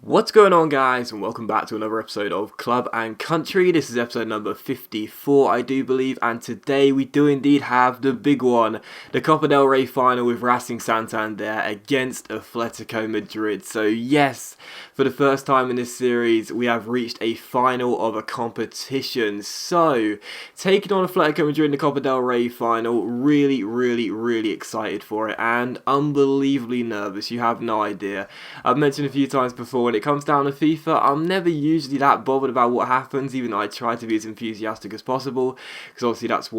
What's going on, guys, and welcome back to another episode of Club and Country. This is episode number 54, I do believe, and today we do indeed have the big one, the Copa del Rey final with Racing Santander against Atletico Madrid. So yes, for the first time in this series, we have reached a final of a competition. So, taking on Atletico Madrid in the Copa del Rey final, really excited for it, and unbelievably nervous, you have no idea. I've mentioned a few times before, when it comes down to FIFA, I'm never usually that bothered about what happens, even though I try to be as enthusiastic as possible, because obviously that's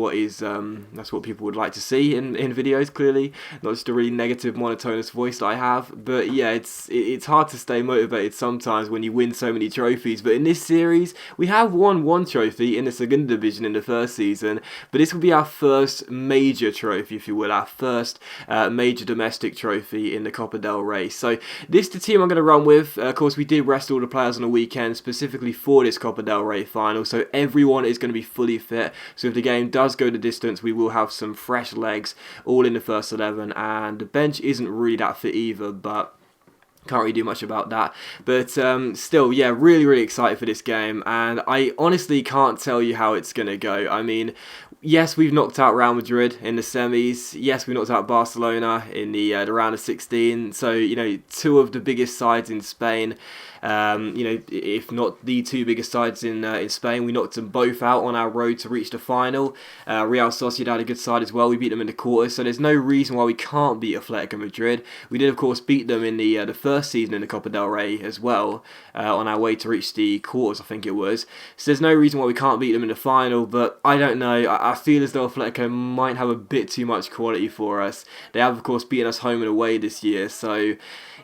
what people would like to see in videos, clearly, not just a really negative, monotonous voice that I have. But yeah, it's hard to stay motivated sometimes when you win so many trophies. But in this series, we have won one trophy in the Segunda Division in the first season, but this will be our first major trophy, if you will, our first major domestic trophy in the Copa del Rey. So this is the team I'm going to run with. Of course, we did rest all the players on the weekend specifically for this Copa del Rey final, so everyone is going to be fully fit. So if the game does go the distance, we will have some fresh legs all in the first 11, and the bench isn't really that fit either, but can't really do much about that. But still, yeah, really excited for this game, and I honestly can't tell you how it's going to go. I mean, yes, we've knocked out Real Madrid in the semis. Yes, we knocked out Barcelona in the round of 16. So, you know, two of the biggest sides in Spain. If not the two biggest sides in Spain, we knocked them both out on our road to reach the final. Real Sociedad, a good side as well. We beat them in the quarters, so there's no reason why we can't beat Atletico Madrid. We did, of course, beat them in the first season in the Copa del Rey as well, on our way to reach the quarters, I think it was. So there's no reason why we can't beat them in the final, but I don't know. I feel as though Atletico might have a bit too much quality for us. They have, of course, beaten us home and away this year, so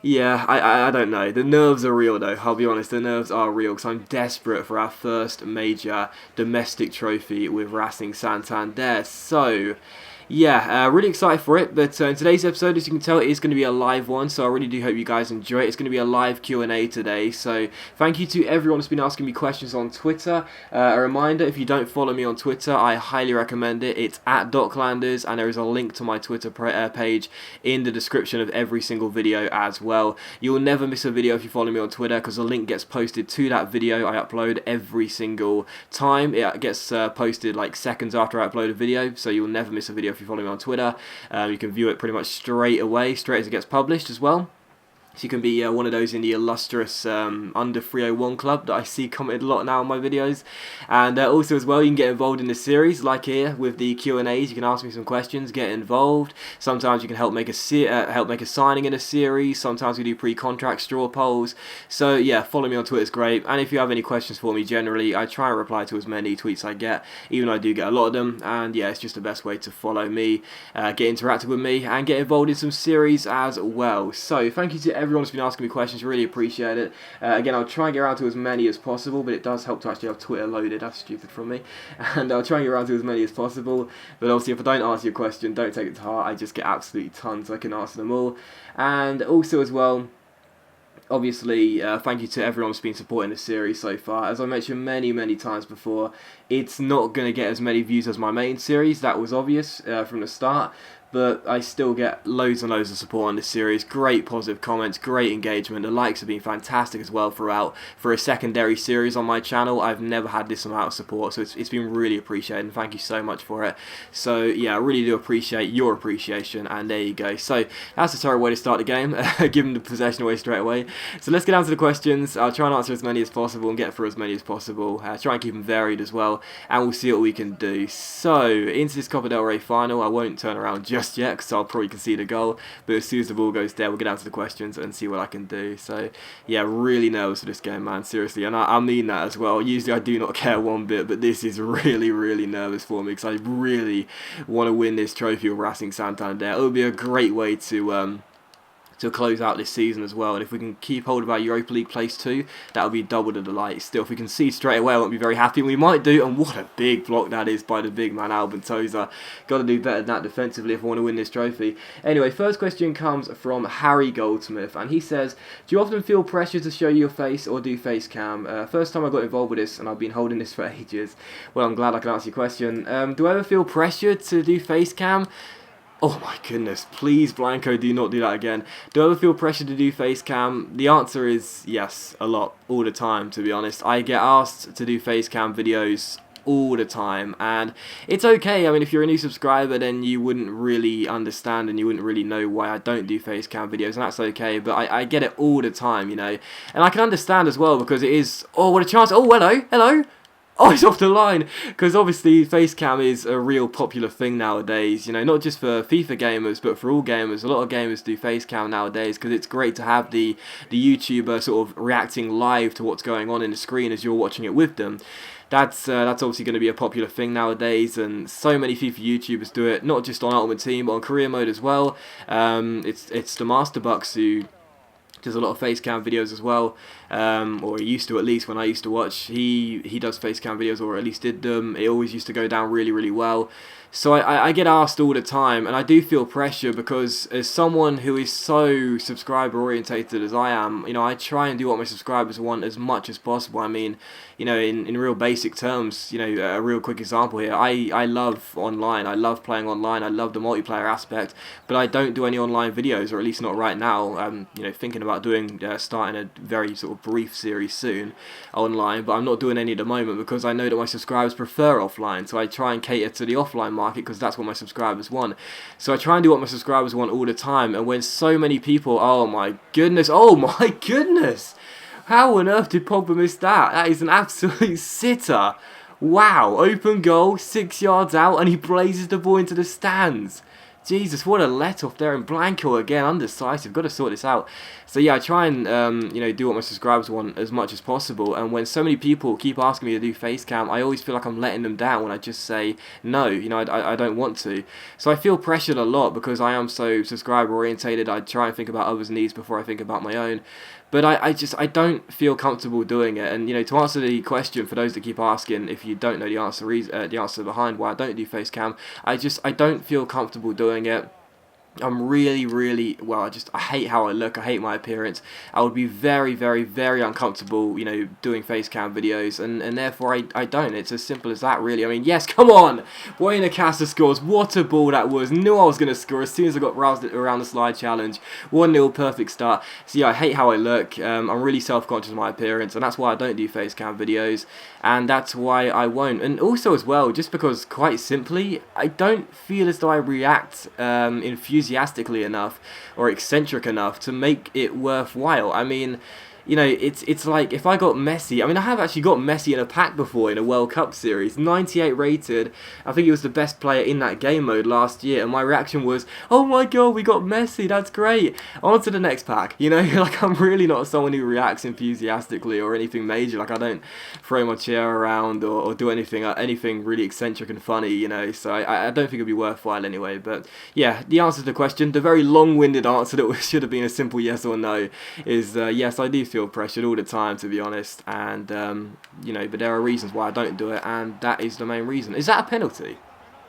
yeah, I don't know. The nerves are real, though. I'll be honest, the nerves are real, because I'm desperate for our first major domestic trophy with Racing Santander. So yeah, really excited for it. But in today's episode, as you can tell, it is going to be a live one, so I really do hope you guys enjoy it. It's going to be a live Q&A today, so thank you to everyone who's been asking me questions on Twitter. A reminder, if you don't follow me on Twitter, I highly recommend it. It's at Docklanders, and there is a link to my Twitter page in the description of every single video as well. You'll never miss a video if you follow me on Twitter, because the link gets posted to that video I upload every single time. It gets posted like seconds after I upload a video, so you'll never miss a video if you follow me on Twitter. You can view it pretty much straight away, straight as it gets published as well. So you can be one of those in the illustrious under 301 club that I see commented a lot now on my videos. And also as well, you can get involved in the series, like here with the Q&As. You can ask me some questions, get involved. Sometimes you can help make a signing in a series. Sometimes we do pre-contract straw polls. So yeah, follow me on Twitter is great. And if you have any questions for me generally, I try and reply to as many tweets I get, even though I do get a lot of them. And yeah, it's just the best way to follow me, get interactive with me, and get involved in some series as well. So thank you to everyone who's been asking me questions, really appreciate it. Again, I'll try and get around to as many as possible, but it does help to actually have Twitter loaded. That's stupid from me. And I'll try and get around to as many as possible, but obviously if I don't answer your question, don't take it to heart. I just get absolutely tons, I can answer them all. And also as well, obviously, thank you to everyone who's been supporting the series so far. As I mentioned many times before, it's not going to get as many views as my main series. That was obvious from the start. But I still get loads and loads of support on this series. Great positive comments, great engagement. The likes have been fantastic as well throughout. For a secondary series on my channel, I've never had this amount of support, so it's been really appreciated, and thank you so much for it. So yeah, I really do appreciate your appreciation, and there you go. So that's a terrible way to start the game, giving the possession away straight away. So let's get down to the questions. I'll try and answer as many as possible and get through as many as possible. Try and keep them varied as well, and we'll see what we can do. So into this Copa del Rey final, I won't turn around just yet, because I'll probably concede a goal, but as soon as the ball goes there, we'll get down to the questions and see what I can do. So yeah, really nervous for this game, man, seriously, and I mean that as well. Usually I do not care one bit, but this is really nervous for me, because I really want to win this trophy with Racing Santander. It would be a great way to close out this season as well, and if we can keep hold of our Europa League place too, that would be double the delight. Still, if we can see straight away, I won't be very happy, and we might do. And what a big block that is by the big man Albin Toza. Got to do better than that defensively if I want to win this trophy. Anyway, first question comes from Harry Goldsmith, and he says, do you often feel pressure to show your face or do face cam? First time I got involved with this, and I've been holding this for ages. Well, I'm glad I can answer your question. Do I ever feel pressure to do face cam? Oh my goodness, please Blanco, do not do that again. Do I ever feel pressure to do face cam? The answer is yes, a lot, all the time, to be honest. I get asked to do face cam videos all the time, and it's okay. I mean, if you're a new subscriber, then you wouldn't really understand and you wouldn't really know why I don't do face cam videos, and that's okay. But I get it all the time, you know, and I can understand as well, because it is, oh, what a chance. Oh, hello. Oh, it's off the line, because obviously facecam is a real popular thing nowadays, you know, not just for FIFA gamers, but for all gamers. A lot of gamers do facecam nowadays, because it's great to have the YouTuber sort of reacting live to what's going on in the screen as you're watching it with them. That's obviously going to be a popular thing nowadays, and so many FIFA YouTubers do it, not just on Ultimate Team, but on Career Mode as well. It's the Master Bucks who does a lot of face cam videos as well, or he used to, at least when I used to watch. He does face cam videos, or at least did them. It always used to go down really well. So I get asked all the time, and I do feel pressure, because as someone who is so subscriber orientated as I am, you know, I try and do what my subscribers want as much as possible. I mean, you know, in real basic terms, you know, a real quick example here, I love online, I love playing online, I love the multiplayer aspect, but I don't do any online videos, or at least not right now. I'm, you know, thinking about doing, starting a very sort of brief series soon online, but I'm not doing any at the moment, because I know that my subscribers prefer offline, so I try and cater to the offline market, because that's what my subscribers want. So I try and do what my subscribers want all the time, and when so many people, oh my goodness, how on earth did Pogba miss that? That is an absolute sitter. Wow, open goal, 6 yards out, and he blazes the ball into the stands. Jesus, what a let-off there, and Blanco again, undecisive, got to sort this out. So yeah, I try and, you know, do what my subscribers want as much as possible, and when so many people keep asking me to do facecam, I always feel like I'm letting them down when I just say, no, you know, I don't want to. So I feel pressured a lot, because I am so subscriber-orientated. I try and think about others' needs before I think about my own. But I don't feel comfortable doing it. And, you know, to answer the question, for those that keep asking, if you don't know the answer behind why I don't do facecam, I don't feel comfortable doing it. I'm really, well, I hate how I look, I hate my appearance. I would be very uncomfortable, you know, doing face cam videos, and therefore I don't. It's as simple as that, really. I mean, yes, come on! Buena Casa scores, what a ball that was. Knew I was going to score as soon as I got roused around the slide challenge. 1-0, perfect start. So yeah, I hate how I look. I'm really self-conscious of my appearance, and that's why I don't do face cam videos, and that's why I won't. And also as well, just because, quite simply, I don't feel as though I react enthusiastically enough or eccentric enough to make it worthwhile. I mean, you know, it's like if I got Messi. I mean, I have actually got Messi in a pack before in a World Cup series, 98 rated. I think he was the best player in that game mode last year, and my reaction was, oh my god, we got Messi, that's great. On to the next pack, you know. Like, I'm really not someone who reacts enthusiastically or anything major. Like, I don't throw my chair around or do anything really eccentric and funny, you know. So I don't think it'd be worthwhile anyway. But yeah, the answer to the question, the very long-winded answer that should have been a simple yes or no, is yes, I do feel pressured all the time, to be honest, and you know, but there are reasons why I don't do it, and that is the main reason. Is that a penalty?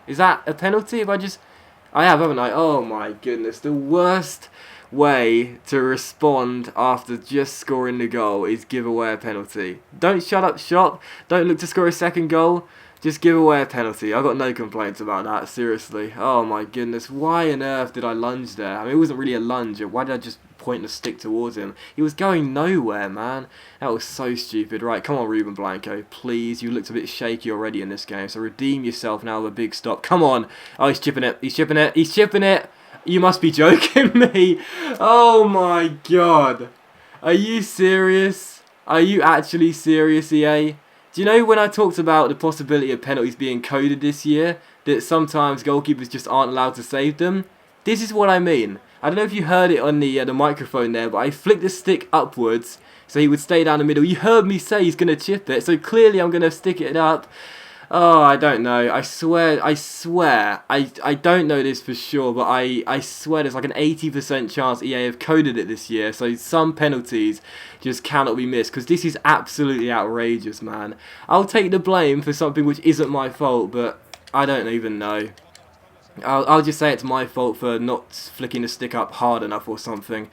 Is that a penalty? If I have, haven't I? Oh my goodness, the worst way to respond after just scoring the goal is give away a penalty. Don't shut up shop, don't look to score a second goal, just give away a penalty. I've got no complaints about that, seriously. Oh my goodness, why on earth did I lunge there? I mean, it wasn't really a lunge. Why did I just point the stick towards him? He was going nowhere, man. That was so stupid. Right, come on, Ruben Blanco, please. You looked a bit shaky already in this game, so redeem yourself now with a big stop. Come on. Oh, he's chipping it. He's chipping it. He's chipping it. You must be joking me. Oh my god. Are you serious? Are you actually serious, EA? Do you know when I talked about the possibility of penalties being coded this year, that sometimes goalkeepers just aren't allowed to save them? This is what I mean. I don't know if you heard it on the microphone there, but I flicked the stick upwards so he would stay down the middle. You heard me say he's going to chip it, so clearly I'm going to stick it up. Oh, I don't know. I swear, I don't know this for sure, but I swear there's like an 80% chance EA have coded it this year, so some penalties just cannot be missed, because this is absolutely outrageous, man. I'll take the blame for something which isn't my fault, but I don't even know. I'll just say it's my fault for not flicking the stick up hard enough or something.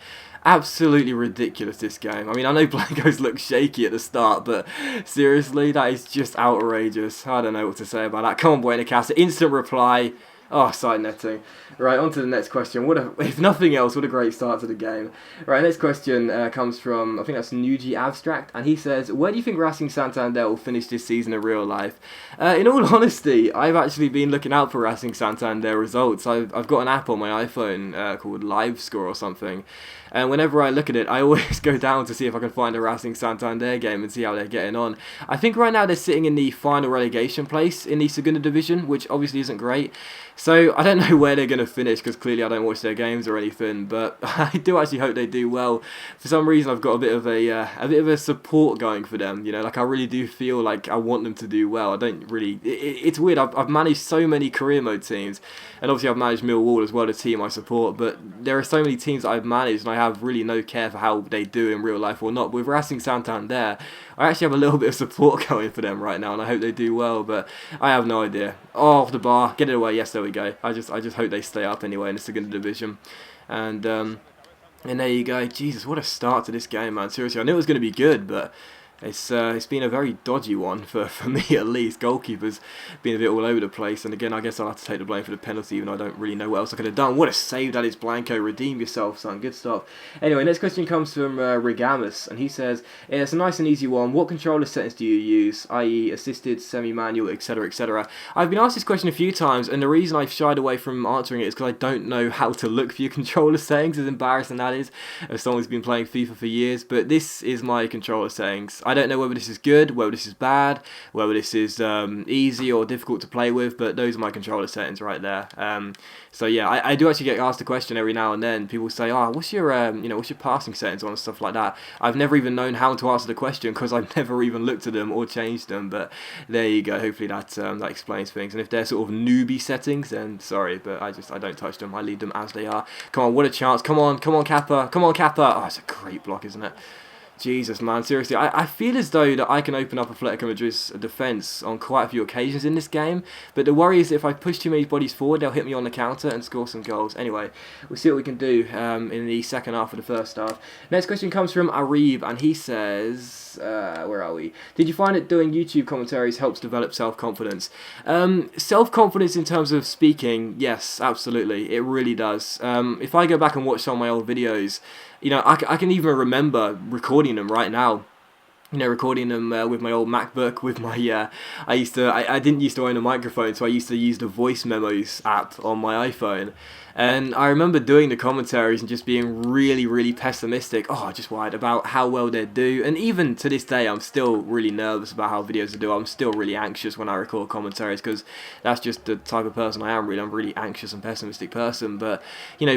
Absolutely ridiculous, this game. I mean, I know Blanco's look shaky at the start, but seriously, that is just outrageous. I don't know what to say about that. Come on, Buena Casa. Instant reply. Oh, side netting. Right, on to the next question. If nothing else, what a great start to the game. Right, next question comes from, I think that's Nuji Abstract, and he says, where do you think Racing Santander will finish this season in real life? In all honesty, I've actually been looking out for Racing Santander results. I've got an app on my iPhone called Live Score or something, and whenever I look at it, I always go down to see if I can find a Racing Santander game and see how they're getting on. I think right now they're sitting in the final relegation place in the Segunda Division, which obviously isn't great. So I don't know where they're going to finish because clearly I don't watch their games or anything, but I do actually hope they do well. For some reason, I've got a bit of a support going for them. You know, like I really do feel like I want them to do well. I don't really. It's weird. I've managed so many career mode teams, and obviously I've managed Millwall as well, the team I support. But there are so many teams that I've managed, and I have really no care for how they do in real life or not. But with Racing Santander, I actually have a little bit of support going for them right now, and I hope they do well. But I have no idea. Oh, off the bar, get it away. Yes, there we go. I just hope they stay up anyway in the Segunda Division, and there you go. Jesus, what a start to this game, man. Seriously, I knew it was going to be good, but it's been a very dodgy one for me at least. Goalkeeper's been a bit all over the place, and again, I guess I'll have to take the blame for the penalty, even though I don't really know what else I could have done. What a save that is, Blanco. Redeem yourself, son. Good stuff. Anyway, next question comes from Regamus, and he says, it's a nice and easy one. What controller settings do you use, i.e. assisted, semi-manual, etc., etc.? I've been asked this question a few times, and the reason I've shied away from answering it is because I don't know how to look for your controller settings, as embarrassing that is, as someone who's been playing FIFA for years, but this is my controller settings. I don't know whether this is good, whether this is bad, whether this is easy or difficult to play with, but those are my controller settings right there. So yeah, I do actually get asked a question every now and then. People say, what's your what's your passing settings on and stuff like that. I've never even known how to answer the question because I've never even looked at them or changed them, but there you go. Hopefully that explains things. And if they're sort of newbie settings, then sorry, but I don't touch them. I leave them as they are. Come on, what a chance. Come on, Kappa. Come on, Kappa. Oh, it's a great block, isn't it? Jesus, man, seriously, I feel as though that I can open up Atletico Madrid's defence on quite a few occasions in this game, but the worry is if I push too many bodies forward, they'll hit me on the counter and score some goals. Anyway, we'll see what we can do in the second half of the first half. Next question comes from Arib, and he says, where are we? Did you find that doing YouTube commentaries helps develop self-confidence? Self-confidence in terms of speaking, yes, absolutely, it really does. If I go back and watch some of my old videos, I can even remember recording them right now. Recording them with my old MacBook, with my, I didn't used to own a microphone, so I used to use the voice memos app on my iPhone. And I remember doing the commentaries and just being really, really pessimistic, just worried about how well they'd do. And even to this day, I'm still really nervous about how videos will do. I'm still really anxious when I record commentaries because that's just the type of person I am, really. I'm a really anxious and pessimistic person. But,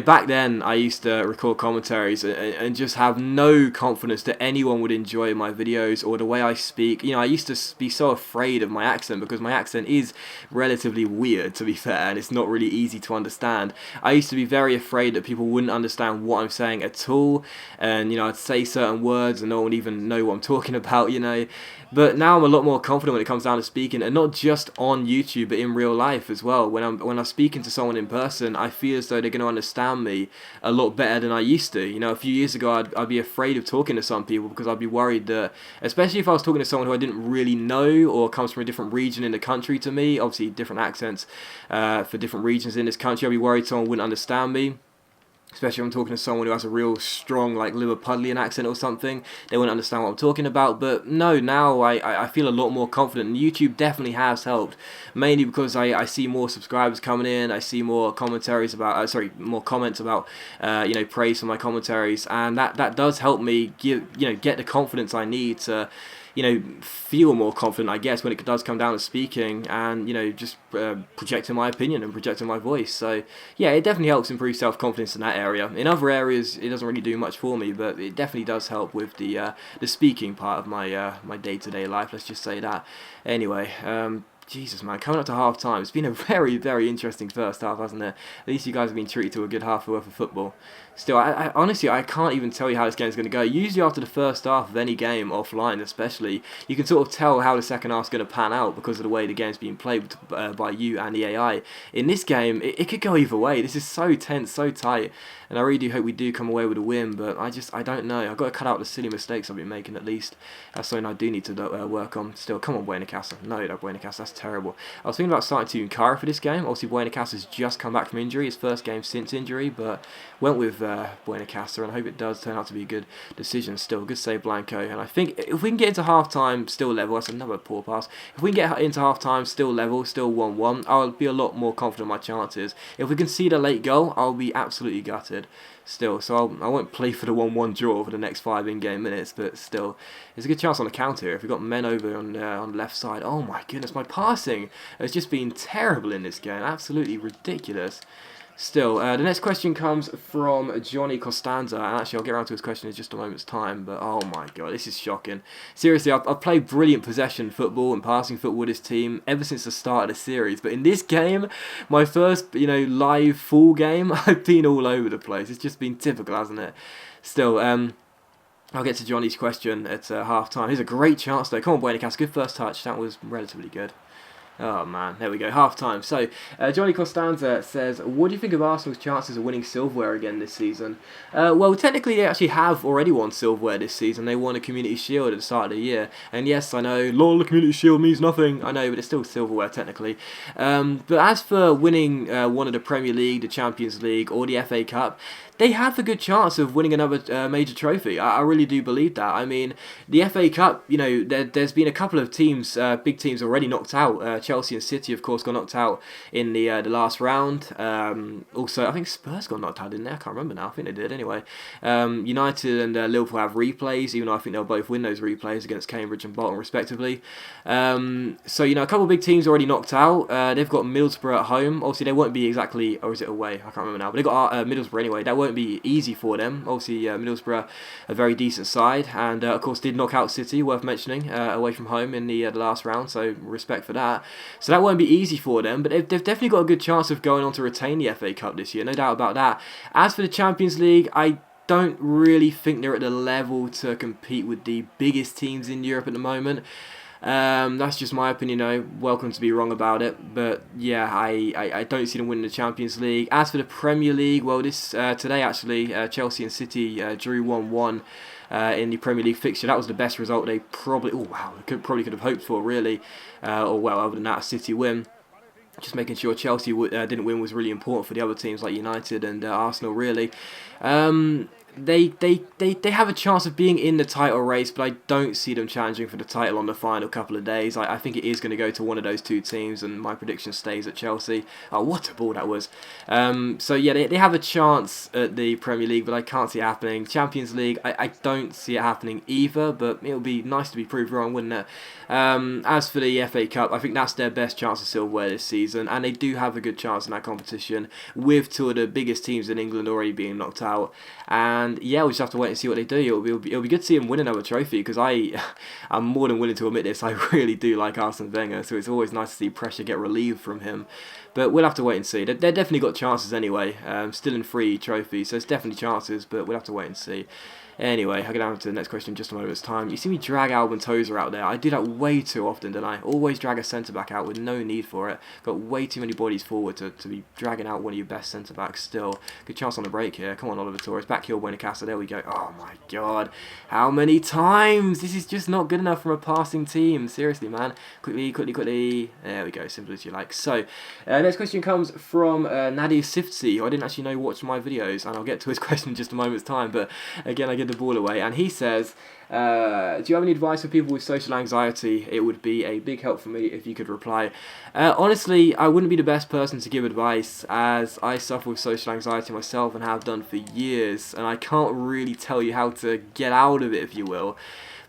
back then, I used to record commentaries and just have no confidence that anyone would enjoy my videos or the way I speak. I used to be so afraid of my accent because my accent is relatively weird, to be fair, and it's not really easy to understand. I used to be very afraid that people wouldn't understand what I'm saying at all, and I'd say certain words and no one would even know what I'm talking about, But now I'm a lot more confident when it comes down to speaking, and not just on YouTube, but in real life as well. When I'm speaking to someone in person, I feel as though they're going to understand me a lot better than I used to. A few years ago, I'd be afraid of talking to some people because I'd be worried that, especially if I was talking to someone who I didn't really know or comes from a different region in the country to me, obviously different accents for different regions in this country, I'd be worried someone wouldn't understand me. Especially if I'm talking to someone who has a real strong, like, Liverpudlian accent or something, they wouldn't understand what I'm talking about. But no, now I feel a lot more confident, and YouTube definitely has helped, mainly because I see more subscribers coming in, I see more commentaries about, more comments about, praise for my commentaries, and that does help me get the confidence I need to, feel more confident, I guess, when it does come down to speaking and, just projecting my opinion and projecting my voice. So, yeah, it definitely helps improve self-confidence in that area. In other areas, it doesn't really do much for me, but it definitely does help with the speaking part of my day-to-day life, let's just say that. Anyway, Jesus, man, coming up to half-time, it's been a very, very interesting first half, hasn't it? At least you guys have been treated to a good half worth of football. Still, I honestly, I can't even tell you how this game's going to go. Usually after the first half of any game, offline especially, you can sort of tell how the second half's going to pan out because of the way the game's being played by you and the AI. In this game, it could go either way. This is so tense, so tight, and I really do hope we do come away with a win, but I don't know. I've got to cut out the silly mistakes I've been making, at least. That's something I do need to work on. Still, come on, Buena Casa. No, not Buena Casa. terrible. I was thinking about starting Tunkara for this game. Obviously, Buenacasa has just come back from injury, his first game since injury, but went with Buenacasa, and I hope it does turn out to be a good decision still. Good save, Blanco. And I think if we can get into half-time still level, that's another poor pass. If we can get into half-time still level, still 1-1, I'll be a lot more confident in my chances. If we concede a late goal, I'll be absolutely gutted still. So I won't play for the 1-1 draw for the next 5 in-game minutes, but still, there's a good chance on the counter here. If we've got men over on the left side, oh my goodness, my passing has just been terrible in this game. Absolutely ridiculous. Still, the next question comes from Johnny Costanza, and actually I'll get around to his question in just a moment's time, but oh my god, this is shocking. Seriously, I've played brilliant possession football and passing football with this team ever since the start of the series, but in this game, my first, live full game, I've been all over the place. It's just been typical, hasn't it? Still, I'll get to Johnny's question at half-time. Here's a great chance though. Come on, Buenacasa, good first touch. That was relatively good. Oh man, there we go, half-time. So, Johnny Costanza says, what do you think of Arsenal's chances of winning silverware again this season? Well, technically they actually have already won silverware this season. They won a Community Shield at the start of the year. And yes, I know, lol, the Community Shield means nothing. I know, but it's still silverware technically. But as for winning one of the Premier League, the Champions League, or the FA Cup, they have a good chance of winning another major trophy. I really do believe that. I mean, the FA Cup, there's been a couple of teams, big teams already knocked out. Chelsea and City, of course, got knocked out in the last round. Also, I think Spurs got knocked out, didn't they? I can't remember now. I think they did anyway. United and Liverpool have replays, even though I think they'll both win those replays against Cambridge and Bolton, respectively. So, a couple of big teams already knocked out. They've got Middlesbrough at home. Obviously, they won't be exactly, or is it away? I can't remember now. But they've got Middlesbrough anyway. That won't be easy for them. Obviously, Middlesbrough, a very decent side, and of course did knock out City, worth mentioning, away from home in the last round, so respect for that. So that won't be easy for them, but they've definitely got a good chance of going on to retain the FA Cup this year, no doubt about that. As for the Champions League, I don't really think they're at the level to compete with the biggest teams in Europe at the moment. That's just my opinion, though. Welcome to be wrong about it, but yeah, I don't see them winning the Champions League. As for the Premier League, well, this today actually, Chelsea and City drew 1-1 in the Premier League fixture. That was the best result they probably could have hoped for, really. Or well, other than that, a City win. Just making sure Chelsea didn't win was really important for the other teams like United and Arsenal, really. They have a chance of being in the title race, but I don't see them challenging for the title on the final couple of days. I think it is going to go to one of those two teams, and my prediction stays at Chelsea. Oh, what a ball that was. So yeah, they have a chance at the Premier League, but I can't see it happening. Champions League, I don't see it happening either, but it would be nice to be proved wrong, wouldn't it? As for the FA Cup, I think that's their best chance of silverware this season, and they do have a good chance in that competition, with two of the biggest teams in England already being knocked out. And yeah, we'll just have to wait and see what they do. It'll be good to see them win another trophy, because I'm more than willing to admit this. I really do like Arsene Wenger, so it's always nice to see pressure get relieved from him. But we'll have to wait and see. They've definitely got chances anyway. Still in 3 trophies, so it's definitely chances, but we'll have to wait and see. Anyway, I'll get down to the next question in just a moment's time. You see me drag Alban Tozer out there. I do that way too often, don't I? Always drag a centre-back out with no need for it. Got way too many bodies forward to be dragging out one of your best centre-backs still. Good chance on the break here. Come on, Oliver Torres. Back heel, Buenacasa. There we go. Oh my god. How many times? This is just not good enough from a passing team. Seriously, man. Quickly. There we go. Simple as you like. So, next question comes from Nadia Siftsy, who I didn't actually know watched my videos, and I'll get to his question in just a moment's time, but again, I get the ball away, and he says, do you have any advice for people with social anxiety? It would be a big help for me if you could reply. Honestly, I wouldn't be the best person to give advice, as I suffer with social anxiety myself and have done for years, and I can't really tell you how to get out of it, if you will,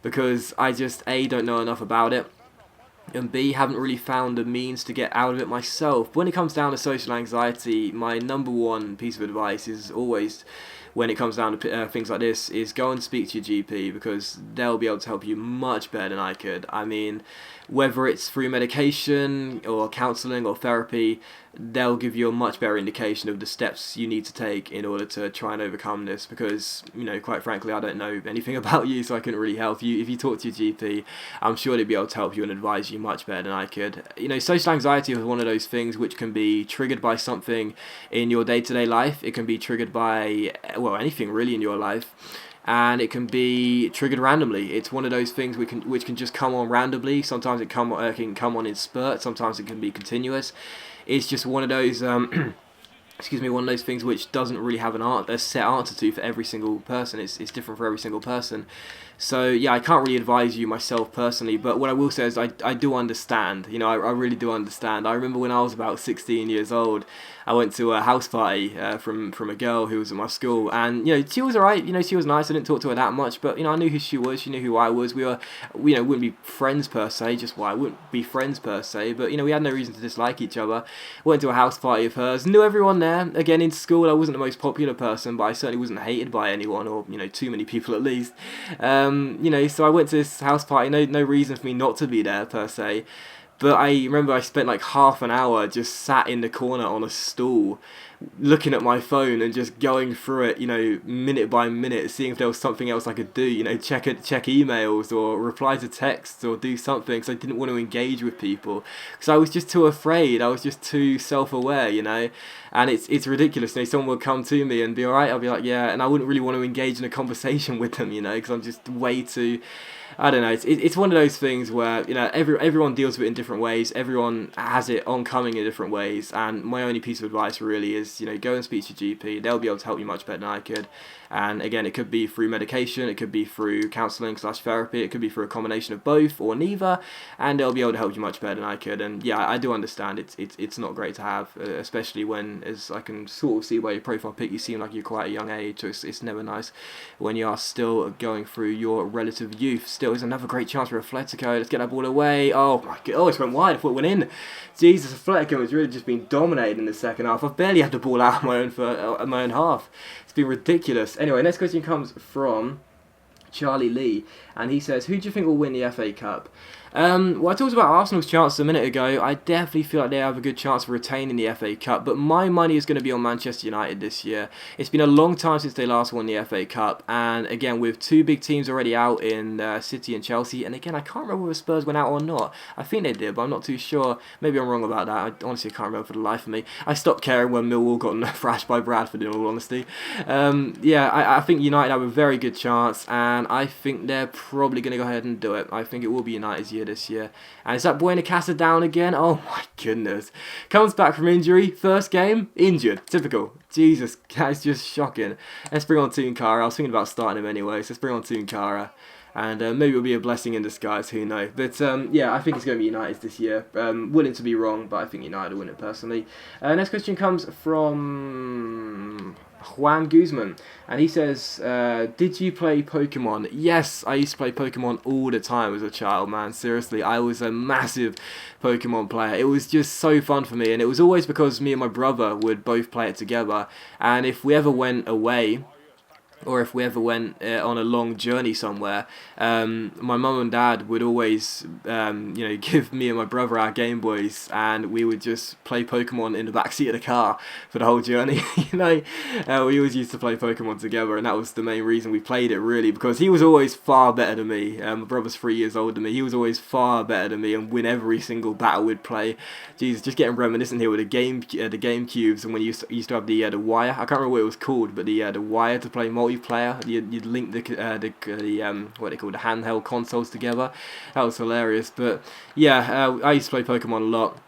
because I just A, don't know enough about it, and B, haven't really found the means to get out of it myself. But when it comes down to social anxiety, my number one piece of advice is always, when it comes down to things like this, is go and speak to your GP, because they'll be able to help you much better than I could. I mean, whether it's through medication or counselling or therapy, they'll give you a much better indication of the steps you need to take in order to try and overcome this, because, quite frankly, I don't know anything about you, so I couldn't really help you. If you talk to your GP, I'm sure they'd be able to help you and advise you much better than I could. Social anxiety is one of those things which can be triggered by something in your day-to-day life. It can be triggered by, anything really in your life. and it can be triggered randomly. It's one of those things which can just come on randomly. Sometimes it can come on in spurts. Sometimes it can be continuous. It's just one of those. One of those things which doesn't really have a set answer to for every single person. It's different for every single person. So yeah, I can't really advise you myself personally, but what I will say is I do understand. I really do understand. I remember when I was about 16 years old, I went to a house party from a girl who was at my school, and she was alright. She was nice. I didn't talk to her that much, but I knew who she was. She knew who I was. We were, wouldn't be friends per se. I wouldn't be friends per se, but we had no reason to dislike each other. Went to a house party of hers. Knew everyone there. Again, in school, I wasn't the most popular person, but I certainly wasn't hated by anyone, or too many people at least. So I went to this house party. No reason for me not to be there per se. But I remember I spent like half an hour just sat in the corner on a stool, looking at my phone and just going through it, minute by minute, seeing if there was something else I could do, check emails or reply to texts or do something, because I didn't want to engage with people, because I was just too afraid. I was just too self-aware, and it's ridiculous. Someone would come to me and be alright, I'll be like, yeah, and I wouldn't really want to engage in a conversation with them, because I'm just way too... I don't know. It's one of those things where everyone deals with it in different ways. Everyone has it oncoming in different ways. And my only piece of advice really is go and speak to your GP. They'll be able to help you much better than I could. And again, it could be through medication, it could be through counselling/therapy, it could be through a combination of both or neither, and they'll be able to help you much better than I could. And yeah, I do understand it's not great to have, especially when, as I can sort of see by your profile pic, you seem like you're quite a young age, so it's never nice when you are still going through your relative youth. Still, is another great chance for Atletico. Let's get that ball away. Oh my god, it went wide. I thought it went in. Jesus, Atletico has really just been dominated in the second half. I've barely had the ball out of my own half. It's been ridiculous. Anyway, next question comes from Charlie Lee, and he says, who do you think will win the FA Cup? Well, I talked about Arsenal's chance a minute ago. I definitely feel like they have a good chance of retaining the FA Cup, but my money is going to be on Manchester United this year. It's been a long time since they last won the FA Cup, and again, with two big teams already out in City and Chelsea, and again, I can't remember whether Spurs went out or not. I think they did, but I'm not too sure. Maybe I'm wrong about that. I honestly can't remember for the life of me. I stopped caring when Millwall got thrashed by Bradford, in all honesty. I think United have a very good chance, and I think they're probably going to go ahead and do it. I think it will be United's year this year. And is that Buenacasa down again? Oh my goodness. Comes back from injury. First game, injured. Typical. Jesus, that's just shocking. Let's bring on Tunkara. I was thinking about starting him anyway, so let's bring on Tunkara. And maybe it'll be a blessing in disguise, who knows. But I think it's going to be United this year. Willing to be wrong, but I think United will win it personally. Next question comes from Juan Guzman, and he says, did you play Pokemon? Yes, I used to play Pokemon all the time as a child, man. Seriously, I was a massive Pokemon player. It was just so fun for me, and it was always because me and my brother would both play it together. And if we ever went away, or if we ever went on a long journey somewhere, my mum and dad would always, give me and my brother our Game Boys, and we would just play Pokemon in the backseat of the car for the whole journey. We always used to play Pokemon together, and that was the main reason we played it, really, because he was always far better than me. My brother's 3 years older than me. He was always far better than me and win every single battle we'd play. Jesus, just getting reminiscent here with the Game Cubes, and when you used to have the wire. I can't remember what it was called, but the wire to play multiplayer. You'd link the what they call the handheld consoles together. That was hilarious. But yeah, I used to play Pokemon a lot.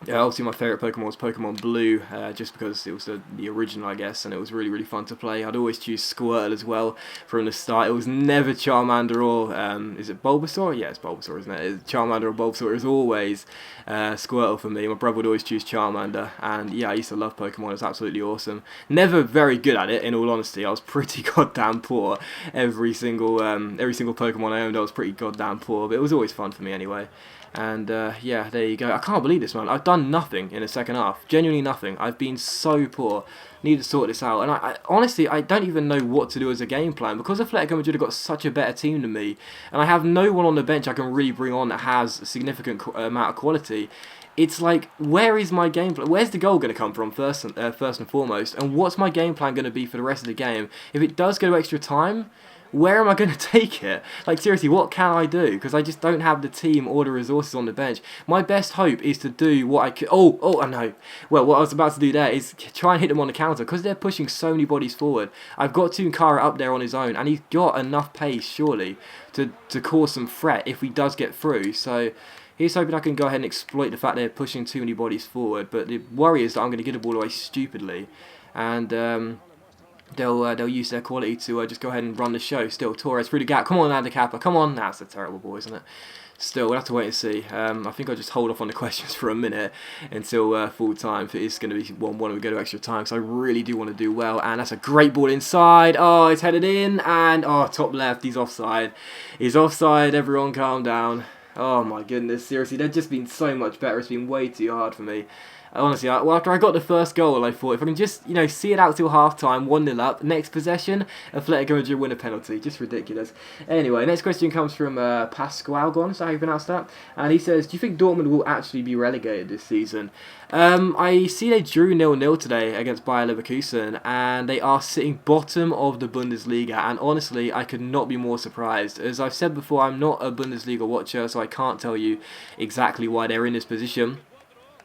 Obviously, my favourite Pokemon was Pokemon Blue, just because it was the original, I guess, and it was really, really fun to play. I'd always choose Squirtle as well from the start. It was never Charmander or, is it Bulbasaur? Yeah, it's Bulbasaur, isn't it? Charmander or Bulbasaur. It was always Squirtle for me. My brother would always choose Charmander, and yeah, I used to love Pokemon. It was absolutely awesome. Never very good at it, in all honesty. I was pretty goddamn poor. Every single Pokemon I owned, I was pretty goddamn poor, but it was always fun for me anyway. And there you go. I can't believe this, man. I've done nothing in the second half. Genuinely nothing. I've been so poor. Need to sort this out. And I honestly, I don't even know what to do as a game plan, because Atletico Madrid have got such a better team than me, and I have no one on the bench I can really bring on that has a significant amount of quality. It's like, where is my game plan? Where's the goal going to come from first and foremost? And what's my game plan going to be for the rest of the game? If it does go to extra time, where am I going to take it? Like, seriously, what can I do? Because I just don't have the team or the resources on the bench. My best hope is to do what I could... I know. Well, what I was about to do there is try and hit them on the counter, because they're pushing so many bodies forward. I've got Tunkara up there on his own, and he's got enough pace, surely, to cause some threat if he does get through. So here's hoping I can go ahead and exploit the fact they're pushing too many bodies forward. But the worry is that I'm going to get the ball away stupidly. And... They'll use their quality to just go ahead and run the show. Still, Torres through the gap. Come on, Kappa. Come on. That's a terrible ball, isn't it? Still, we'll have to wait and see. I think I'll just hold off on the questions for a minute until full time. If it is going to be 1-1 and we go to extra time, because I really do want to do well. And that's a great ball inside. Oh, it's headed in. And, top left. He's offside. He's offside. Everyone calm down. Oh, my goodness. Seriously, they've just been so much better. It's been way too hard for me. Honestly, after I got the first goal, I thought if I can just, see it out till half-time, 1-0 up, next possession, Atletico Madrid win a penalty. Just ridiculous. Anyway, next question comes from Pascual Gon, is that how you pronounce that? And he says, do you think Dortmund will actually be relegated this season? I see they drew 0-0 today against Bayer Leverkusen, and they are sitting bottom of the Bundesliga, and honestly, I could not be more surprised. As I've said before, I'm not a Bundesliga watcher, so I can't tell you exactly why they're in this position.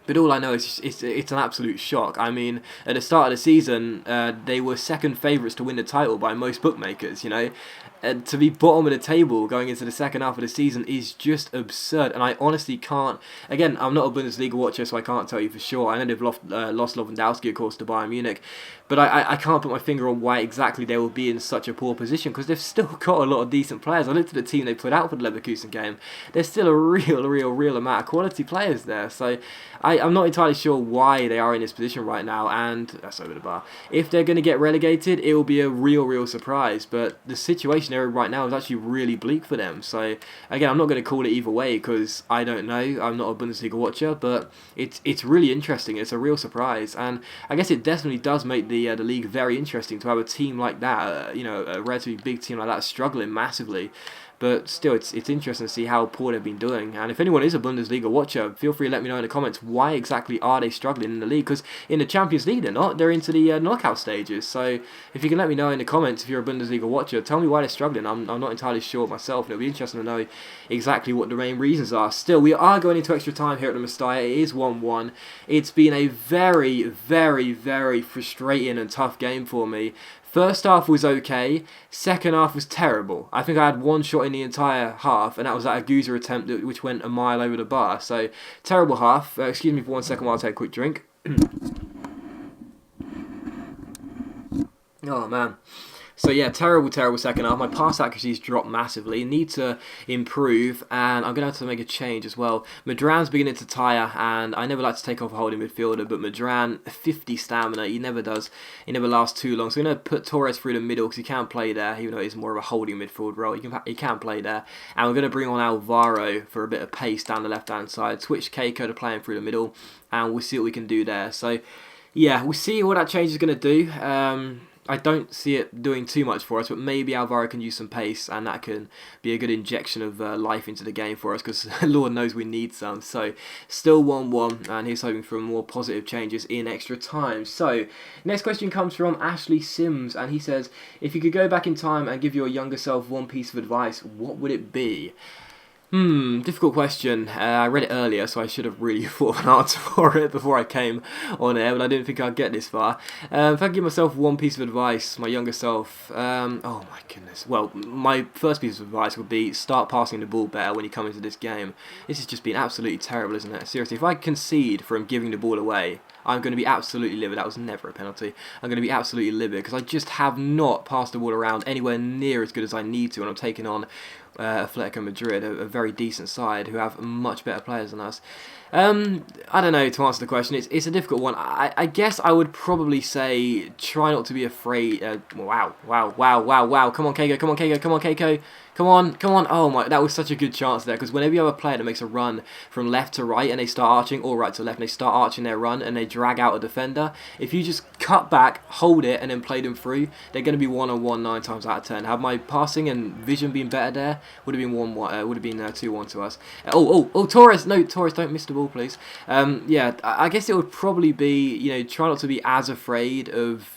But all I know is it's an absolute shock. I mean, at the start of the season, they were second favourites to win the title by most bookmakers, to be bottom of the table going into the second half of the season is just absurd. And I honestly can't... Again, I'm not a Bundesliga watcher, so I can't tell you for sure. I know they've lost Lewandowski, of course, to Bayern Munich. But I can't put my finger on why exactly they will be in such a poor position, because they've still got a lot of decent players. I looked at the team they put out for the Leverkusen game. There's still a real amount of quality players there. So I'm not entirely sure why they are in this position right now. And that's over the bar. If they're going to get relegated, it will be a real surprise. But the situation they're in right now is actually really bleak for them. So again, I'm not going to call it either way, because I don't know. I'm not a Bundesliga watcher, but it's really interesting. It's a real surprise, and I guess it definitely does make the league very interesting to have a team like that, a relatively big team like that struggling massively. But still, it's interesting to see how poor they've been doing. And if anyone is a Bundesliga watcher, feel free to let me know in the comments, why exactly are they struggling in the league? Because in the Champions League they're not. They're into the knockout stages. So if you can let me know in the comments if you're a Bundesliga watcher, tell me why they're struggling. I'm not entirely sure myself, and it'll be interesting to know exactly what the main reasons are. Still, we are going into extra time here at the Mestalla. It is 1-1. It's been a very frustrating and tough game for me. First half was okay, second half was terrible. I think I had one shot in the entire half, and that was that Aguza attempt which went a mile over the bar. So, terrible half. Excuse me for 1 second while I take a quick drink. Oh man. So yeah, terrible second half. My pass accuracy's dropped massively. Need to improve, and I'm going to have to make a change as well. Madran's beginning to tire, and I never like to take off a holding midfielder, but Madran, 50 stamina, he never does. He never lasts too long. So I'm going to put Torres through the middle, because he can play there, even though he's more of a holding midfield role. He can play there. And we're going to bring on Alvaro for a bit of pace down the left-hand side. Switch Keiko to play him through the middle, and we'll see what we can do there. So yeah, we'll see what that change is going to do. I don't see it doing too much for us, but maybe Alvaro can use some pace, and that can be a good injection of life into the game for us, because Lord knows we need some. So, still 1-1, and he's hoping for more positive changes in extra time. So, next question comes from Ashley Sims, and he says, if you could go back in time and give your younger self one piece of advice, what would it be? Difficult question. I read it earlier, so I should have really thought of an answer for it before I came on air, but I didn't think I'd get this far. If I could give myself one piece of advice, my younger self, oh my goodness. Well, my first piece of advice would be start passing the ball better when you come into this game. This has just been absolutely terrible, isn't it? Seriously, if I concede from giving the ball away, I'm going to be absolutely livid. That was never a penalty. I'm going to be absolutely livid, because I just have not passed the ball around anywhere near as good as I need to, and I'm taking on Atletico Madrid, a very decent side who have much better players than us. I don't know, to answer the question. It's a difficult one. I guess I would probably say try not to be afraid. Wow. Come on, Keiko. Come on, Keiko. Come on. Oh my, that was such a good chance there, because whenever you have a player that makes a run from left to right and they start arching, or right to left, and they start arching their run and they drag out a defender, if you just cut back, hold it, and then play them through, they're going to be 1-on-1 9 times out of 10. Had my passing and vision been better there, would have been 2-1 to us. Torres! No, Torres, don't miss the ball, please. Yeah, I guess it would probably be, try not to be as afraid of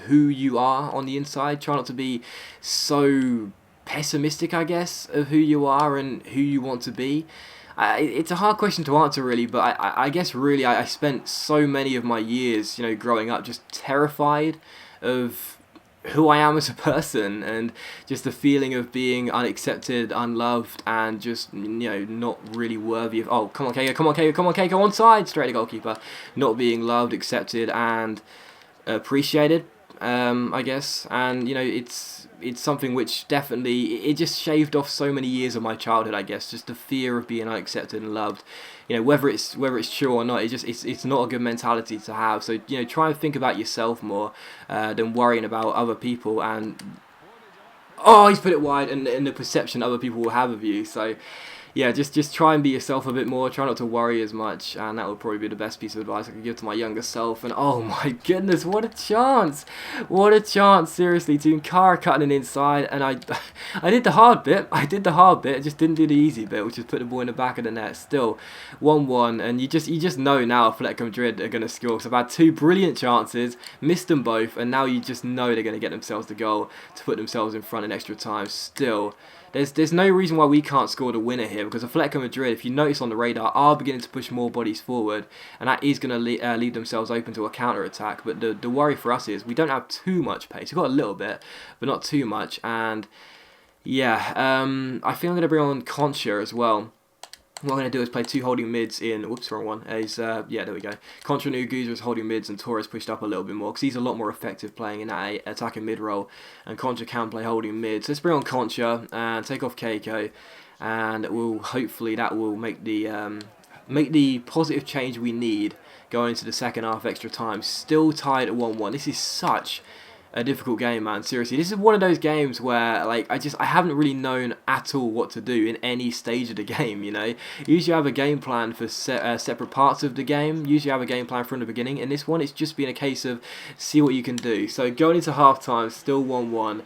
who you are on the inside. Try not to be so pessimistic, I guess, of who you are and who you want to be? It's a hard question to answer, really, but I guess really I spent so many of my years, growing up just terrified of who I am as a person, and just the feeling of being unaccepted, unloved, and just not really worthy of. Oh, come on, Keiko, come on, Keiko, come on, Keiko, onside, straight to goalkeeper. Not being loved, accepted, and appreciated, I guess, and it's something which definitely it just shaved off so many years of my childhood, I guess, just the fear of being unaccepted and loved, whether it's true or not. It's not a good mentality to have. So try and think about yourself more than worrying about other people. And oh, he's put it wide, and the perception other people will have of you. So yeah, just try and be yourself a bit more. Try not to worry as much, and that would probably be the best piece of advice I could give to my younger self. And oh my goodness, what a chance! What a chance! Seriously, Tunkara cutting it inside, and I did the hard bit. I just didn't do the easy bit, which is put the ball in the back of the net. Still, 1-1, and you just know now Atletico Madrid are going to score. Because I've had two brilliant chances, missed them both, and now you just know they're going to get themselves the goal to put themselves in front in extra time. Still. There's no reason why we can't score the winner here, because Atletico Madrid, if you notice on the radar, are beginning to push more bodies forward, and that is going to leave themselves open to a counter-attack. But the worry for us is we don't have too much pace. We've got a little bit, but not too much. And yeah, I think I'm going to bring on Concha as well. What I'm going to do is play two holding mids in. Whoops, wrong one. Yeah, there we go. Contra and Uguza is holding mids, and Torres pushed up a little bit more because he's a lot more effective playing in that attacking mid role. And Concha can play holding mids. So let's bring on Concha and take off Keiko, and hopefully that will make the positive change we need going into the second half extra time. Still tied at 1-1. This is such a difficult game, man. Seriously, this is one of those games where I haven't really known at all what to do in any stage of the game. Usually I have a game plan for separate parts of the game. Usually I have a game plan from the beginning. In this one, it's just been a case of see what you can do. So going into half time, still 1-1.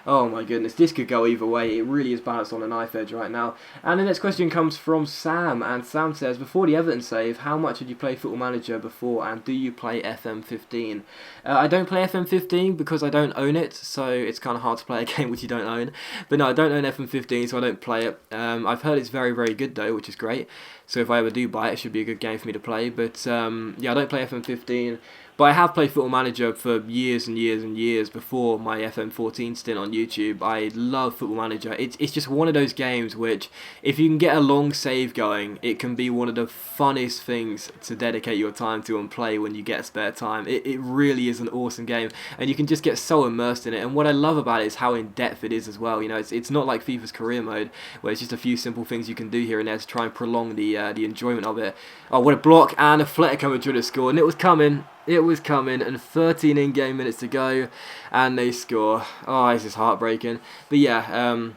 Oh my goodness, this could go either way. It really is balanced on a knife edge right now. And the next question comes from Sam, and Sam says, before the Everton save, how much did you play Football Manager before, and do you play FM15? I don't play FM15 because I don't own it, so it's kind of hard to play a game which you don't own. But no, I don't own FM15, so I don't play it. I've heard it's very, very good though, which is great. So if I ever do buy it, it should be a good game for me to play. But yeah, I don't play FM15. But I have played Football Manager for years and years and years before my FM14 stint on YouTube. I love Football Manager. It's just one of those games which, if you can get a long save going, it can be one of the funnest things to dedicate your time to and play when you get spare time. It really is an awesome game, and you can just get so immersed in it. And what I love about it is how in-depth it is as well. It's not like FIFA's career mode, where it's just a few simple things you can do here and there to try and prolong the enjoyment of it. Oh, what a block, and Atletico Madrid has scored, and it was coming. It was coming, and 13 in-game minutes to go, and they score. Oh, this is heartbreaking. But yeah,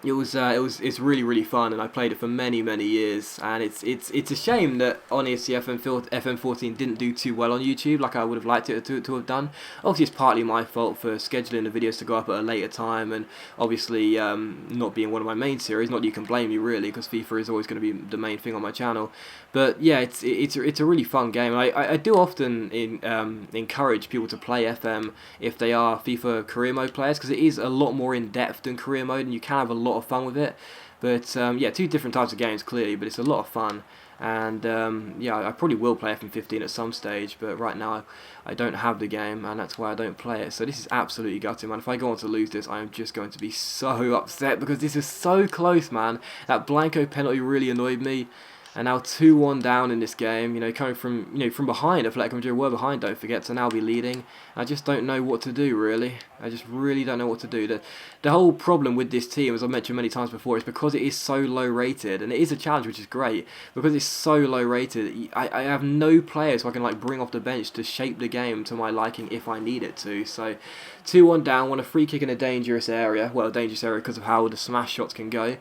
it's really, really fun, and I played it for many, many years. And it's a shame that honestly FM14 didn't do too well on YouTube like I would have liked it to have done. Obviously, it's partly my fault for scheduling the videos to go up at a later time, and obviously not being one of my main series. Not that you can blame me really, because FIFA is always going to be the main thing on my channel. But yeah, it's a really fun game. I do often encourage people to play FM if they are FIFA career mode players, because it is a lot more in depth than career mode, and you can have a lot of fun with it. But yeah, two different types of games clearly, but it's a lot of fun. And yeah, I probably will play FM15 at some stage, but right now I don't have the game, and that's why I don't play it. So this is absolutely gutting, man. If I go on to lose this, I am just going to be so upset, because this is so close, man. That Blanco penalty really annoyed me. And now 2-1 down in this game, coming from behind. Atletico Madrid were behind, don't forget, to now be leading. I just don't know what to do, really. I just really don't know what to do. The whole problem with this team, as I've mentioned many times before, is because it is so low rated, and it is a challenge, which is great. Because it's so low rated, I have no players who I can bring off the bench to shape the game to my liking if I need it to. So 2-1 down, want a free kick in a dangerous area. Well, a dangerous area because of how the smash shots can go.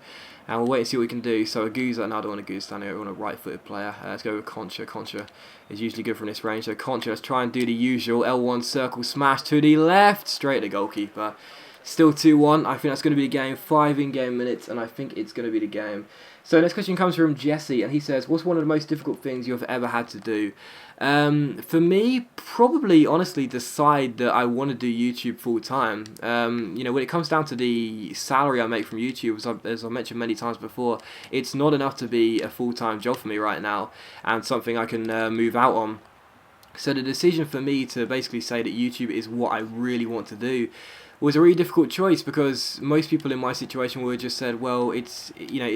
And we'll wait and see what we can do. So Aguza, no, I don't want Aguza down here, I want a right-footed player. Let's go with Concha. Concha is usually good from this range. So Concha, let's try and do the usual L1 circle smash to the left, straight to the goalkeeper. Still 2-1. I think that's going to be the game. 5 in-game minutes, and I think it's going to be the game. So next question comes from Jesse, and he says, what's one of the most difficult things you've ever had to do? For me, probably, honestly, decide that I want to do YouTube full-time. When it comes down to the salary I make from YouTube, as I mentioned many times before, it's not enough to be a full-time job for me right now, and something I can move out on. So the decision for me to basically say that YouTube is what I really want to do was a really difficult choice, because most people in my situation would have just said, well, it's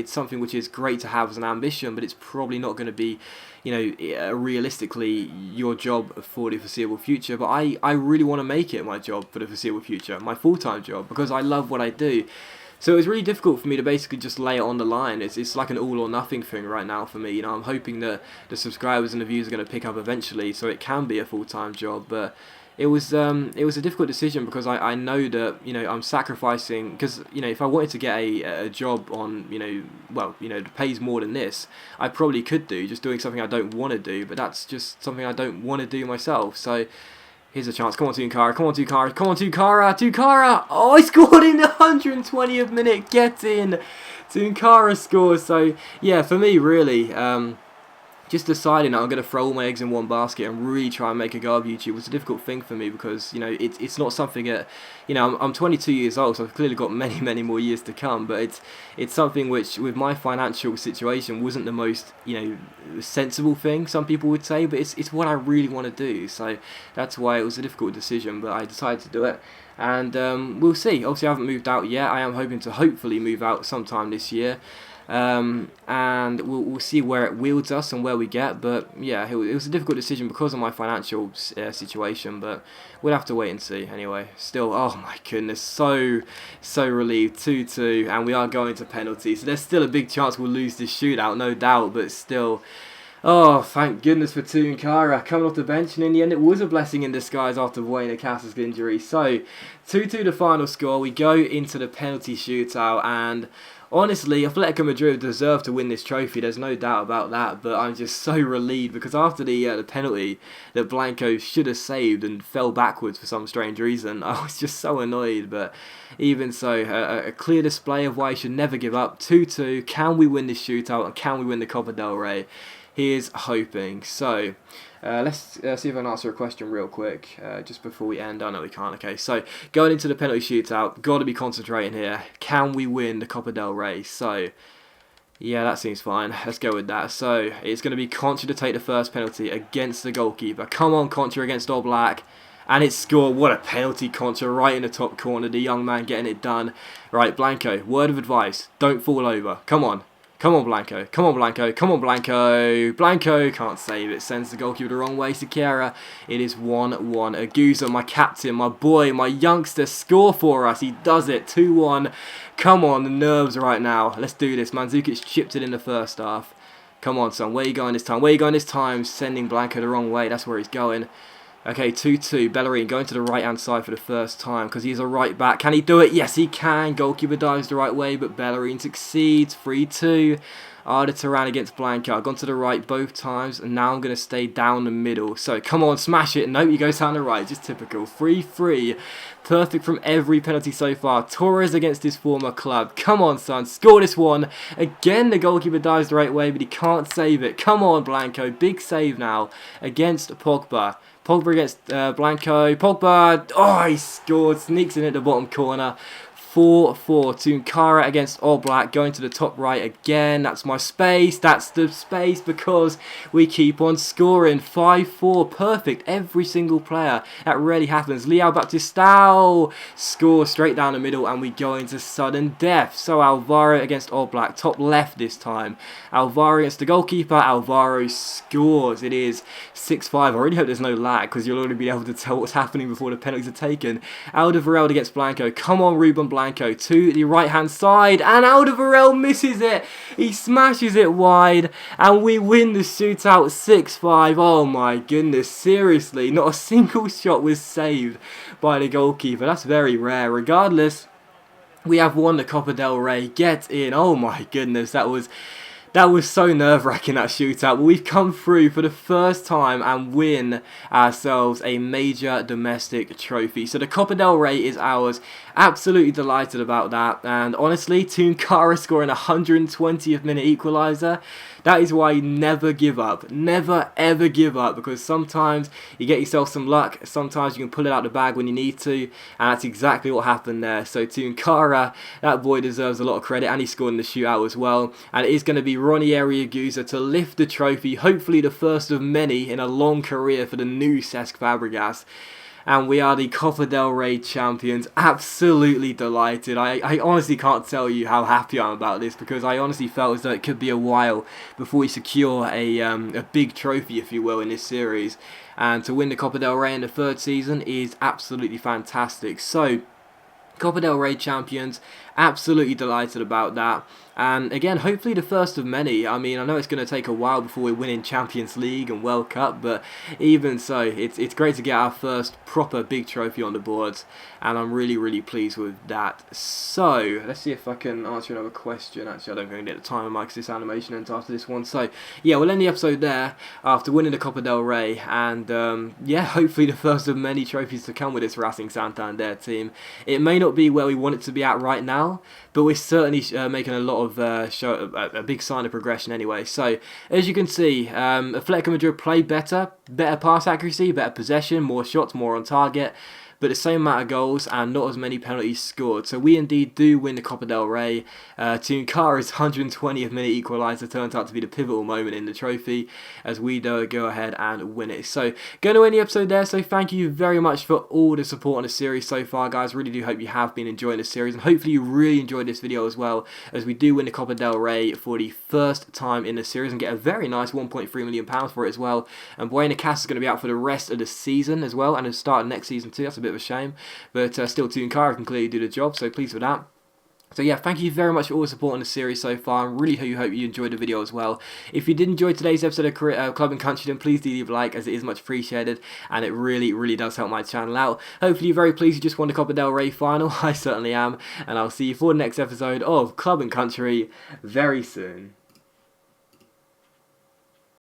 something which is great to have as an ambition, but it's probably not going to be, realistically your job for the foreseeable future. But I really want to make it my job for the foreseeable future, my full-time job, because I love what I do. So it was really difficult for me to basically just lay it on the line. It's like an all or nothing thing right now for me. I'm hoping that the subscribers and the views are going to pick up eventually, so it can be a full-time job. But it was a difficult decision, because I know that I'm sacrificing, because if I wanted to get a job on that pays more than this, I probably could do just doing something I don't want to do, but that's just something I don't want to do myself. So here's a chance. Come on, Tunkara. Come on, Tunkara. Come on, Tunkara. Tunkara. Oh, I scored in the 120th minute. Get in. Tunkara scores. So yeah, for me, really, just deciding that I'm going to throw all my eggs in one basket and really try and make a go of YouTube was a difficult thing for me, because it's not something that I'm 22 years old, so I've clearly got many more years to come, but it's something which, with my financial situation, wasn't the most sensible thing, some people would say, but it's what I really want to do. So that's why it was a difficult decision, but I decided to do it. And we'll see. Obviously I haven't moved out yet. I am hoping to hopefully move out sometime this year. And we'll see where it wields us and where we get, but yeah, it was a difficult decision because of my financial situation, but we'll have to wait and see. Anyway, still, oh my goodness, so relieved. 2-2, and we are going to penalties, so there's still a big chance we'll lose this shootout, no doubt, but still, oh, thank goodness for Tunkara coming off the bench, and in the end it was a blessing in disguise after Buena Casa's injury. So 2-2 the final score. We go into the penalty shootout, and honestly, Atletico Madrid deserve to win this trophy, there's no doubt about that, but I'm just so relieved, because after the penalty that Blanco should have saved and fell backwards for some strange reason, I was just so annoyed. But even so, a clear display of why you should never give up. 2-2, can we win this shootout, and can we win the Copa del Rey? Here's hoping. So let's see if I can answer a question real quick just before we end. Oh no, we can't. Okay, so going into the penalty shootout, got to be concentrating here. Can we win the Copa del Rey? So yeah, that seems fine. Let's go with that. So it's going to be Concha to take the first penalty against the goalkeeper. Come on, Concha against Oblak. And it's scored. What a penalty, Concha, right in the top corner. The young man getting it done. Right, Blanco, word of advice. Don't fall over. Come on. Come on, Blanco. Come on, Blanco. Come on, Blanco. Blanco can't save it. Sends the goalkeeper the wrong way. Siqueira. It is 1-1. Aguza, my captain, my boy, my youngster, score for us. He does it. 2-1. Come on, the nerves right now. Let's do this. Mandzukic chipped it in the first half. Come on, son. Where are you going this time? Where are you going this time? Sending Blanco the wrong way. That's where he's going. Okay, 2-2. Bellerin going to the right-hand side for the first time, because he's a right back. Can he do it? Yes, he can. Goalkeeper dives the right way, but Bellerin succeeds. 3-2. Arda Turan against Blanca. I've gone to the right both times, and now I'm going to stay down the middle. So, come on, smash it. Nope, he goes down the right. Just typical. 3-3. Perfect from every penalty so far. Torres against his former club. Come on, son. Score this one. Again, the goalkeeper dives the right way, but he can't save it. Come on, Blanco. Big save now against Pogba. Pogba against Blanco. Pogba. Oh, he scored. Sneaks in at the bottom corner. 4-4. Tunkara against Oblak, going to the top right again. That's my space. That's the space, because we keep on scoring. 5-4. Perfect. Every single player. That rarely happens. Leao Baptistao scores straight down the middle, and we go into sudden death. So Alvaro against Oblak. Top left this time. Alvaro against the goalkeeper. Alvaro scores. It is 6-5. I really hope there's no lag, because you'll already be able to tell what's happening before the penalties are taken. Alderweireld against Blanco. Come on, Ruben Blanco. To the right hand side, and Alderweireld misses it. He smashes it wide, and we win the shootout 6-5. Oh my goodness, seriously, not a single shot was saved by the goalkeeper. That's very rare. Regardless, we have won the Copa del Rey. Get in. Oh my goodness, that was so nerve-wracking, that shootout. But we've come through for the first time and win ourselves a major domestic trophy. So the Copa del Rey is ours, Absolutely delighted about that. And honestly, Tunkara scoring 120th minute equaliser, that is why you never give up. Never ever give up, because sometimes you get yourself some luck, sometimes you can pull it out the bag when you need to, and that's exactly what happened there. So Tunkara, that boy deserves a lot of credit, and he scored in the shootout as well. And it is going to be Ronnie Ariaguza to lift the trophy, hopefully the first of many in a long career for the new Cesc Fabregas. And we are the Copa del Rey champions. Absolutely delighted. I honestly can't tell you how happy I am about this, because I honestly felt as though it could be a while before we secure a big trophy, if you will, in this series. And to win the Copa del Rey in the third season is absolutely fantastic. So, Copa del Rey champions, absolutely delighted about that. And again, hopefully the first of many. I mean, I know it's going to take a while before we're winning Champions League and World Cup, but even so, it's great to get our first proper big trophy on the boards, and I'm really, really pleased with that. So, let's see if I can answer another question. Actually, I don't think I'm going to get the time on my, because this animation ends after this one. So, yeah, we'll end the episode there after winning the Copa del Rey, and yeah, hopefully the first of many trophies to come with this Racing Santander team. It may not be where we want it to be at right now, but we're certainly making a lot of a big sign of progression anyway. So, as you can see, Atletico Madrid play better pass accuracy, better possession, more shots, more on target, but the same amount of goals and not as many penalties scored. So we indeed do win the Copa del Rey. Tunkara's 120th minute equaliser turns out to be the pivotal moment in the trophy, as we do go ahead and win it. So going to end the episode there. So thank you very much for all the support on the series so far, guys. Really do hope you have been enjoying the series, and hopefully you really enjoyed this video as well, as we do win the Copa del Rey for the first time in the series and get a very nice £1.3 million for it as well. And Buena Casa is going to be out for the rest of the season as well, and the start of next season too. That's a bit of a shame, but still Tunkara can clearly do the job, so pleased with that. So yeah, thank you very much for all the support on the series so far. I really hope you enjoyed the video as well. If you did enjoy today's episode of Club and Country, then please do leave a like, as it is much appreciated, and it really does help my channel out. Hopefully you're very pleased you just won the Copa del Rey final. I certainly am, and I'll see you for the next episode of Club and Country very soon.